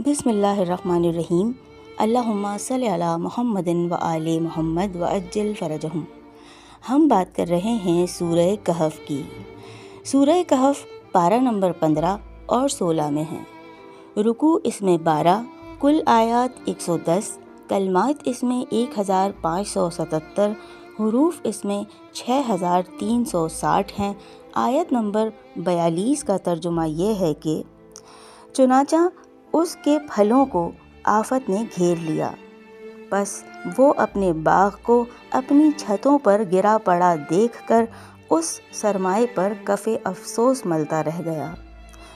بسم اللہ الرحمن الرحیم۔ اللہم صلی علی محمد و آل محمد وعجل فرجہم۔ ہم بات کر رہے ہیں سورہ کہف کی۔ سورہ کہف پارہ نمبر 15 اور 16 میں ہے۔ رکوع اس میں 12، کل آیات 110، کلمات اس میں 1577، حروف اس میں 6360 ہیں۔ آیت نمبر 42 کا ترجمہ یہ ہے کہ چنانچہ اس کے پھلوں کو آفت نے گھیر لیا، بس وہ اپنے باغ کو اپنی چھتوں پر گرا پڑا دیکھ کر اس سرمائے پر کف افسوس ملتا رہ گیا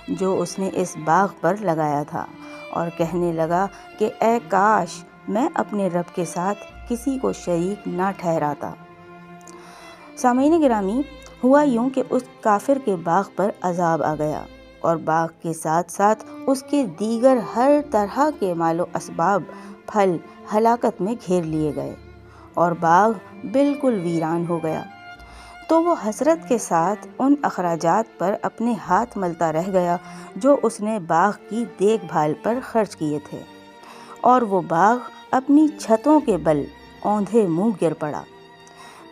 جو اس نے اس باغ پر لگایا تھا، اور کہنے لگا کہ اے کاش میں اپنے رب کے ساتھ کسی کو شریک نہ ٹھہراتا۔ سامعین گرامی، ہوا یوں کہ اس کافر کے باغ پر عذاب آ گیا، اور باغ کے ساتھ ساتھ اس کے دیگر ہر طرح کے مال و اسباب پھل ہلاکت میں گھیر لیے گئے، اور باغ بالکل ویران ہو گیا۔ تو وہ حسرت کے ساتھ ان اخراجات پر اپنے ہاتھ ملتا رہ گیا جو اس نے باغ کی دیکھ بھال پر خرچ کیے تھے، اور وہ باغ اپنی چھتوں کے بل اوندھے منہ گر پڑا۔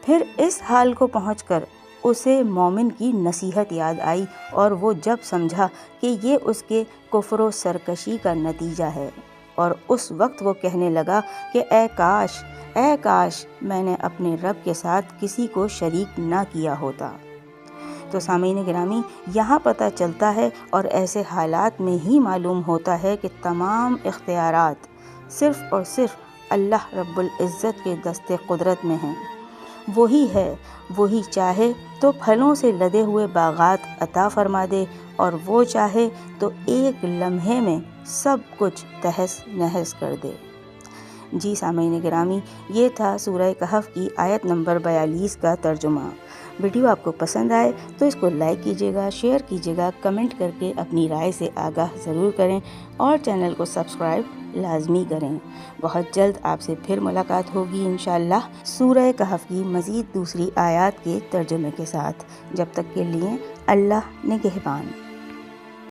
پھر اس حال کو پہنچ کر اسے مومن کی نصیحت یاد آئی، اور وہ جب سمجھا کہ یہ اس کے کفر و سرکشی کا نتیجہ ہے، اور اس وقت وہ کہنے لگا کہ اے کاش میں نے اپنے رب کے ساتھ کسی کو شریک نہ کیا ہوتا۔ تو سامعین گرامی، یہاں پتہ چلتا ہے اور ایسے حالات میں ہی معلوم ہوتا ہے کہ تمام اختیارات صرف اور صرف اللہ رب العزت کے دست قدرت میں ہیں۔ وہی ہے، وہی چاہے تو پھلوں سے لدے ہوئے باغات عطا فرما دے، اور وہ چاہے تو ایک لمحے میں سب کچھ تہس نہس کر دے۔ جی سامعین گرامی، یہ تھا سورہ کہف کی آیت نمبر 42 کا ترجمہ۔ ویڈیو آپ کو پسند آئے تو اس کو لائک کیجیے گا، شیئر کیجیے گا، کمنٹ کر کے اپنی رائے سے آگاہ ضرور کریں، اور چینل کو سبسکرائب لازمی کریں۔ بہت جلد آپ سے پھر ملاقات ہوگی انشاءاللہ سورہ کہف کی مزید دوسری آیات کے ترجمے کے ساتھ۔ جب تک کے لیے اللہ نگہبان۔